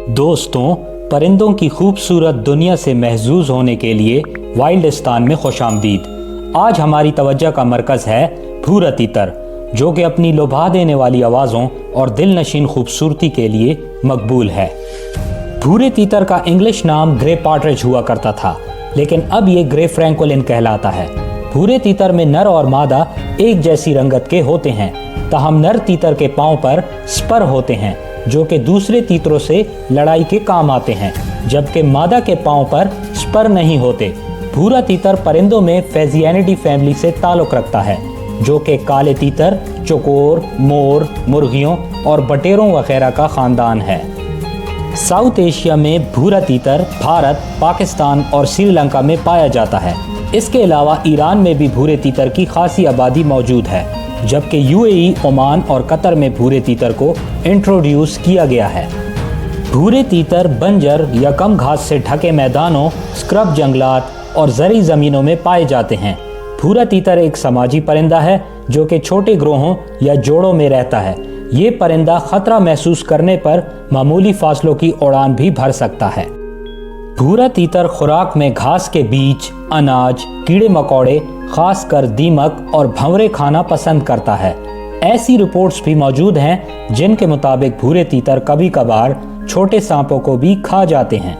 दोस्तों, परिंदों की खूबसूरत दुनिया से महजूज होने के लिए वाइल्डिस्तान में खुशामदीद। आज हमारी तवज्जो का मरकज़ है भूरा तीतर, जो कि अपनी लुभा देने वाली आवाज़ों और दिलनशीन खूबसूरती के लिए मकबूल है। भूरे तीतर का इंग्लिश नाम ग्रे पार्ट्रिज हुआ करता था, लेकिन अब ये ग्रे फ्रैंकोलिन कहलाता है। भूरे तीतर में नर और मादा एक जैसी रंगत के होते हैं, ताहम नर तीतर के पाँव पर स्पर होते हैं जो कि दूसरे तीतरों से लड़ाई के काम आते हैं, जबकि मादा के पाँव पर स्पर नहीं होते। भूरा तीतर परिंदों में फेजियानिडी फैमिली से ताल्लुक़ रखता है, जो कि काले तीतर, चकोर, मोर, मुर्गियों और बटेरों वगैरह का ख़ानदान है। साउथ एशिया में भूरा तीतर भारत, पाकिस्तान और श्रीलंका में पाया जाता है। इसके अलावा ईरान में भी भूरे तीतर की खासी आबादी मौजूद है, जबकि यूएई, ओमान और कतर में भूरे तीतर को इंट्रोड्यूस किया गया है। भूरे तीतर बंजर या कम घास से ढके मैदानों, स्क्रब जंगलात और ज़री ज़मीनों में पाए जाते हैं। भूरा तीतर एक समाजी परिंदा है जो कि छोटे ग्रोहों या जोड़ों में रहता है। ये परिंदा खतरा महसूस करने पर मामूली फासलों की उड़ान भी भर सकता है। भूरा तीतर खुराक में घास के बीज, अनाज, कीड़े मकोड़े, खासकर दीमक और भंवरे खाना पसंद करता है। ऐसी रिपोर्ट्स भी मौजूद हैं जिनके मुताबिक भूरे तीतर कभी कभार छोटे सांपों को भी खा जाते हैं।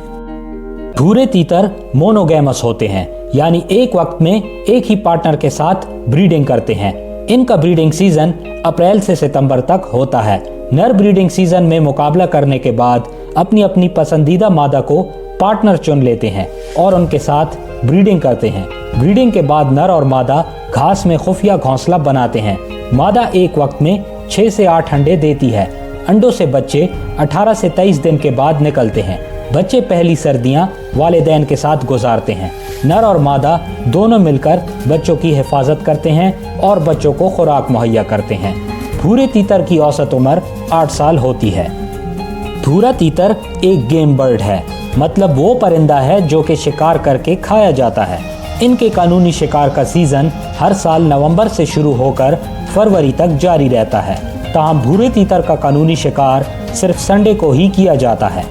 भूरे तीतर मोनोगैमस होते हैं, यानी एक वक्त में एक ही पार्टनर के साथ ब्रीडिंग करते हैं। इनका ब्रीडिंग सीजन अप्रैल से सितंबर तक होता है। नर ब्रीडिंग सीजन में मुकाबला करने के बाद अपनी अपनी पसंदीदा मादा को पार्टनर चुन लेते हैं और उनके साथ ब्रीडिंग करते हैं। ब्रीडिंग के बाद नर और मादा घास में खुफिया घोंसला बनाते हैं। मादा एक वक्त में 6 से 8 अंडे देती है। अंडों से बच्चे 18 से 23 दिन के बाद निकलते हैं। बच्चे पहली सर्दियां वालिदैन के साथ गुजारते हैं। नर और मादा दोनों मिलकर बच्चों की हिफाजत करते हैं और बच्चों को खुराक मुहैया करते हैं। भूरे तीतर की औसत उम्र 8 साल होती है। भूरा तीतर एक गेम बर्ड है, मतलब वो परिंदा है जो कि शिकार करके खाया जाता है। इनके कानूनी शिकार का सीजन हर साल नवंबर से शुरू होकर फरवरी तक जारी रहता है। ताहम भूरे तीतर का कानूनी शिकार सिर्फ संडे को ही किया जाता है।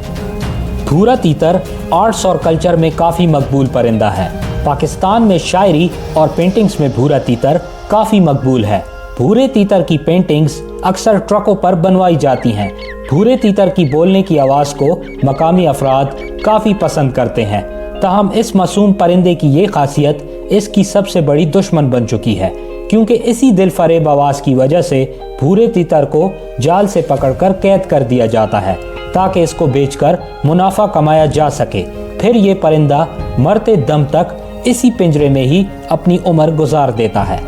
भूरा तीतर आर्ट्स और कल्चर में काफ़ी मकबूल परिंदा है। पाकिस्तान में शायरी और पेंटिंग्स में भूरा तीतर काफ़ी मकबूल है। भूरे तीतर की पेंटिंग्स अक्सर ट्रकों पर बनवाई जाती हैं। भूरे तीतर की बोलने की आवाज़ को मकामी अफराद काफ़ी पसंद करते हैं। ताहम इस मासूम परिंदे की ये खासियत इसकी सबसे बड़ी दुश्मन बन चुकी है, क्योंकि इसी दिलफरेब आवाज़ की वजह से भूरे तीतर को जाल से पकड़कर कैद कर दिया जाता है ताकि इसको बेचकर मुनाफा कमाया जा सके। फिर ये परिंदा मरते दम तक इसी पिंजरे में ही अपनी उम्र गुजार देता है।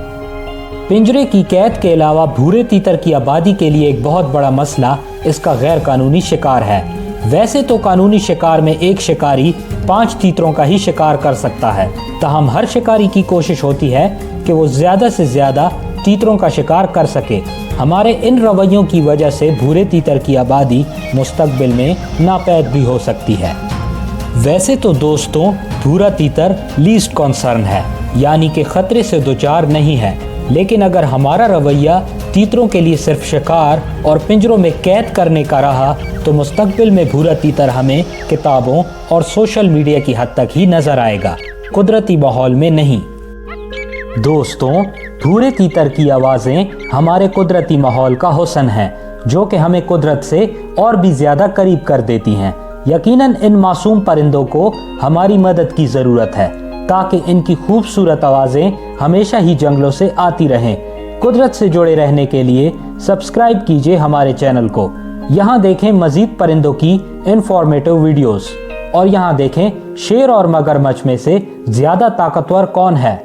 पिंजरे की कैद के अलावा भूरे तीतर की आबादी के लिए एक बहुत बड़ा मसला इसका गैर कानूनी शिकार है। वैसे तो कानूनी शिकार में एक शिकारी 5 तीतरों का ही शिकार कर सकता है, ताहम हर शिकारी की कोशिश होती है कि वो ज़्यादा से ज़्यादा तीतरों का शिकार कर सके। हमारे इन रवैयों की वजह से भूरे तीतर की आबादी मुस्तकबिल में नापैद भी हो सकती है। वैसे तो दोस्तों, भूरा तीतर लीस्ट कॉन्सर्न है, यानी कि खतरे से दोचार नहीं है। लेकिन अगर हमारा रवैया तीतरों के लिए सिर्फ शिकार और पिंजरों में कैद करने का रहा तो मुस्तकबिल में भूरा तीतर हमें किताबों और सोशल मीडिया की हद तक ही नजर आएगा, कुदरती माहौल में नहीं। दोस्तों, भूरे तीतर की आवाज़ें हमारे कुदरती माहौल का हुस्न है, जो कि हमें कुदरत से और भी ज़्यादा करीब कर देती हैं। यकीनन इन मासूम परिंदों को हमारी मदद की ज़रूरत है ताकि इनकी खूबसूरत आवाज़ें हमेशा ही जंगलों से आती रहें। कुदरत से जुड़े रहने के लिए सब्सक्राइब कीजिए हमारे चैनल को। यहाँ देखें मज़ीद परिंदों की इंफॉर्मेटिव वीडियोस, और यहाँ देखें शेर और मगरमच्छ में से ज़्यादा ताकतवर कौन है।